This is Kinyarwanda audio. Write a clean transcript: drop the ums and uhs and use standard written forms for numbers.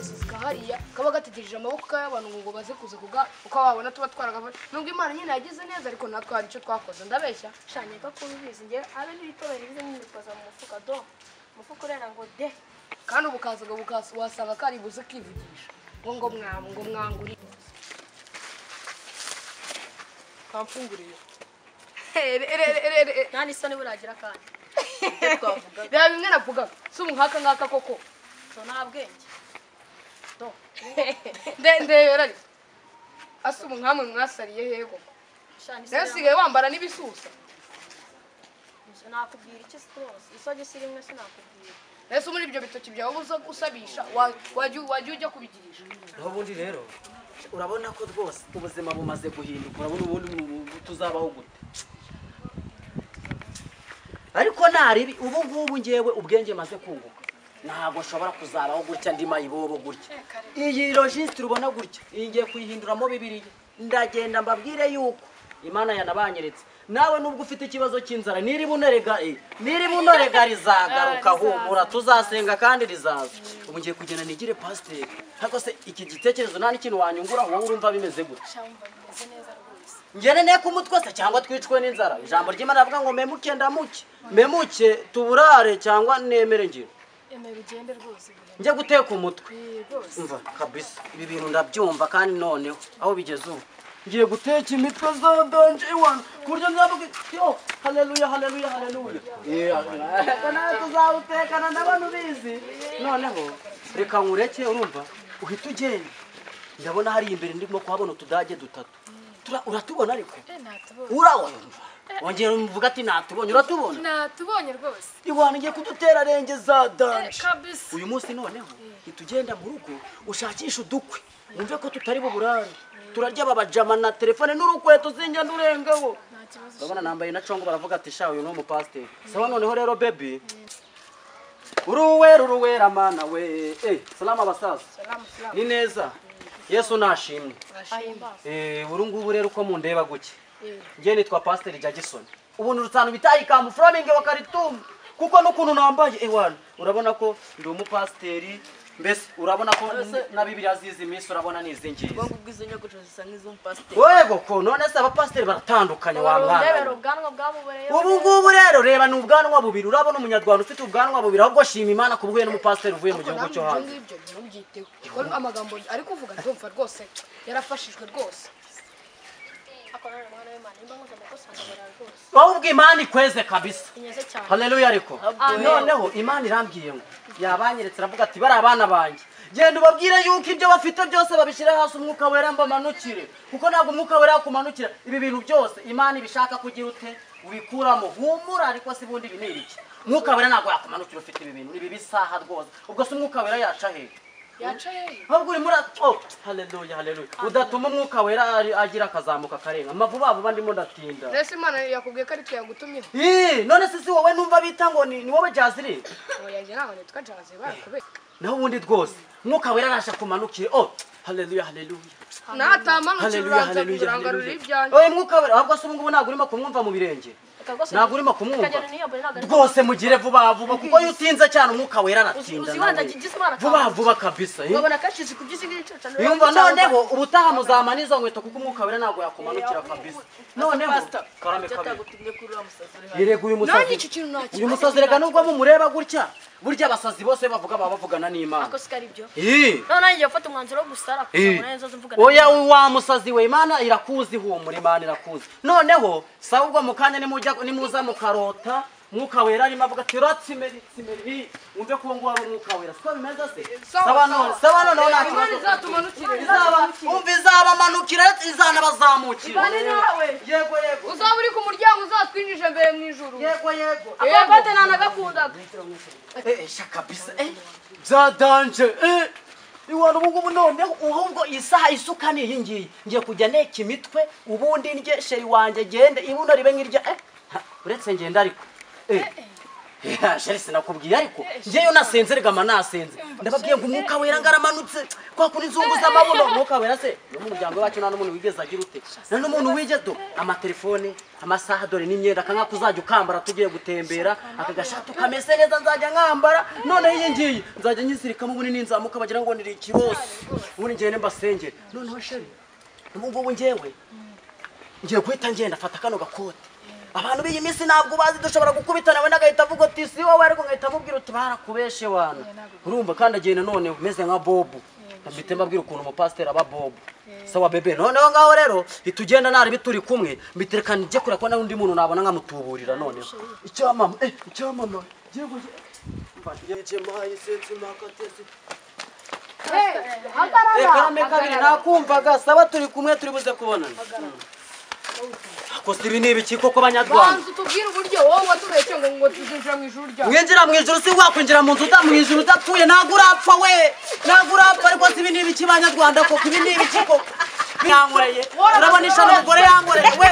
agasasika hariya kaba gategereje amaboko y'abantu ngo baze kuza kuga uko babona tuba twaragafashe nubwo Imana nyine yagize neza ariko natwe hari icyo twakoze ndabeshya shanye ko kubizi nge abe n'ibitoro bize n'imikoza mu mufuka do mufuka urera ngo de kandi ubukazaga wasanga kari buze kivugisha ngo mwanguri kamfunguriye nani soni buragira kandi twavuga reba bimwe navuga si umuhaka ngaka koko so nta bwenge do ndebera asa umuhamwe mwasariye hego shanye nasigaye wambara n'ibisusa nakubwira iki rwose isogi siri imwe sinakubwira ese muri ibyo bitoki byawe usabisha wajya ujya kubigirisha ubundi rero urabona ko rwose ubuzima bumaze guhinduka urabona ubundi tuzabaho gute ariko naribi ubu ngubu ngewe ubwenge maze kunguka ntabwo nshobora kuzabaho gutya ndi mayibobo gutya iyi registre ubona gutya iyi ngiye kuyihinduramo Bibiliya ndagenda mbabwire yuko Imana yanabanyeretse nawe nubwo ufite ikibazo cy'inzara niri bunorega rizagaruka humura tuzasenga kandi rizaza ubu ngiye kugenda nigire pasiteri ariko se iki gitekerezo nta n'ikintu wanyungura wowe urumva bimeze gute ngene ne kumutwe se cyangwa twicwe n'inzara ijambo ry'Imana ravuga ngo memuke tuburare cyangwa nemere ngiro emera ugende rwose njye guteka umutwe umva kabisa ibi bintu ndabyumva kandi noneho aho bigeze ubu ngiye guteka imitwe zodonje iwana kuryo nzavuga yo haleluya kana tuzawutekana n'abantu bizi noneho reka nkureke urumva uhita ugenda ndabona hari imbere ndimo kuhabona utudage dutatu uratubona ariko urabona wongera umvuga ati natubonye rwose iwana ngiye kudutera renge za danje kabisa uyu munsi noneho itugenda mu rugo ushakisha udukwe umve ko tutari buburane turarya babajama na telefone n'urukweto zinjya ndurengaho urabona nambaye na congo baravuga ati sha uyu no mu pastor sawa noneho rero baby uruwera mana we salama basaza ni neza Yesu nashimwe uru ngubu rero uko mundeba guke ngiye nitwa pastor Jackson ubuntu rutanu bitayi kamuframing wa Khartoum kuko n'ukuntu nambaye ewana urabona ko ndi umupasteri mbese urabona ko na Bibiliya zizi iminsi urabona nizingiye ngo ubwize nyaguco zisa nk'iz'umupasteri wego ko none se abapasteri baratandukanye wa mwana ndebera ubwanwa bwamubereye ubu ngubu rero reba ni ubwanwa bubiri urabona umunyarwanda ufite ubwanwa bubiri ahubwo shima Imana kubuye n'umupasteri uvuye mu gihugu cyo hanze ngibyo ntubyiteho kuko amagambo ari kuvuga ndumva rwose yarafashijwe rwose akorana n'umwana w'Imana imba ngo amakosa ndabara rwose ahubwo Imana ikweze kabisa inyeze cyane haleluya ariko noneho Imana irambwiye ngo yabanyeretse aravuga ati bari abana banjye genda ubabwire yuko ibyo bafite byose babishira hasi umwuka wera mbamanukire kuko ntabwo umwuka wera kumanukira ibi bintu byose Imana ibishaka kugira ute ubikuramo humura ariko si bundi biniriki umwuka wera ntabwo yakumanukira ufite ibi bintu nibi bisaha rwose ubwo se umwuka wera yaca he ahubwo uri muri haleluya udatuma umwuka wera agira akazamuka karenga amavuba vuba ndimo ndatinda Nese Imana yakubwiye ko ari twe yagutumyeho none se si wowe numva bita ngo ni wowe Jaziri oya nje naho nitwa Jaziri barakubeka naho ubundi rwose umwuka wera arasha kumanukire haleluya natamanukira urangarura ibyanjye oye mwuka wera ahubwo se ubu ngubu ntabwo urimo kumwumva mu birenge ntabwo urimo kumwumva rwose mugire vuba kuko iyo utinze cyane umwuka wera aratinda vuba kabisa ubona kashize kubyisi ngicyo yumva noneho ubutaha muzamana izo nkweto kuko umwuka wera ntabwo yakumanukira kabisa noneho karame yirego uyu musazi reka nubwo mumureba gutya burya abasazi bose bavuga bavugana n'Imana ako sikari byo none ngiye gufata umwanzuro wo gusara kugira neza mvugana oya wa musazi we Imana irakuzi humura Imana irakuzi noneho sawa ubwo mukanya nimuza mukarota mwuka wera arimo avuga ati ratsimeri umve ko ngo wari umwuka wera siko bimeze se sawa none Imana izatumanukire izabamanukira izanabazamukira yego uzaba uri ku muryango uzatwinjije mbere mu ijuru yego akote nanagakundaga kabisa byadanje iwana ubu ngubu noneho ahubwo isaha isuka ni iyi ngiyi ngiye kujya neka imitwe ubundi ndye sheri wanjye gende ibuno ribe nk'irya uretse ngenda ariko sheri sinakubwiye ariko ngeyo nasenze regama nasenze ndababwiye ngo umwuka wera ngaramanutse kwa kuri nzungu z'amabuno umwuka wera se no mu muryango wacu nta n'umuntu wigeze agira ute nta n'umuntu wigeze do amatelefone amasaha dore n'imyenda kanka kuzajya ukambara tugiye gutembera akagashatu kamese neza nzajya nkambara none iyi ngiyi nzajya nyisirikamo ubundi ninzamuka bagira ngo ndiri ikirose ubundi ngende mbasengere noneho sheri ubu ngewe ngiye guhita ngenda fata kano gakote abantu b'iyi minsi ntabwo bazi dushobora gukubitana we nagahita avuga ati si wowe ariko ngahita mubwira uti barakubeshe wana urumva kandi agenda none umeze nka bobu mbite mbabwira ukuntu umupasiteri aba bobu sawa bebe noneho ngaho rero itugenda nari bituri kumwe mbitereka nje kure ko n'undi muntu nabona nkamutuburira noneho icyamama yego mbaje mayi sense makatesi karame kabiri nakumvaga sawa turi kumwe turi buze kubonana Kosti bini biki koko banyarwanda bantu tubwira uburyo wowe watubeshye ngo tuzinjira mu ijuru rya mwinjira mu ijuru si wakwinjira mu nzu mu ijuru udapfuye ntabwo urapfa we ntabwo urapfa ariko si bini biki banyarwanda koko ibi ni biki koko yankoreye urabona ishano umugore yankoreye we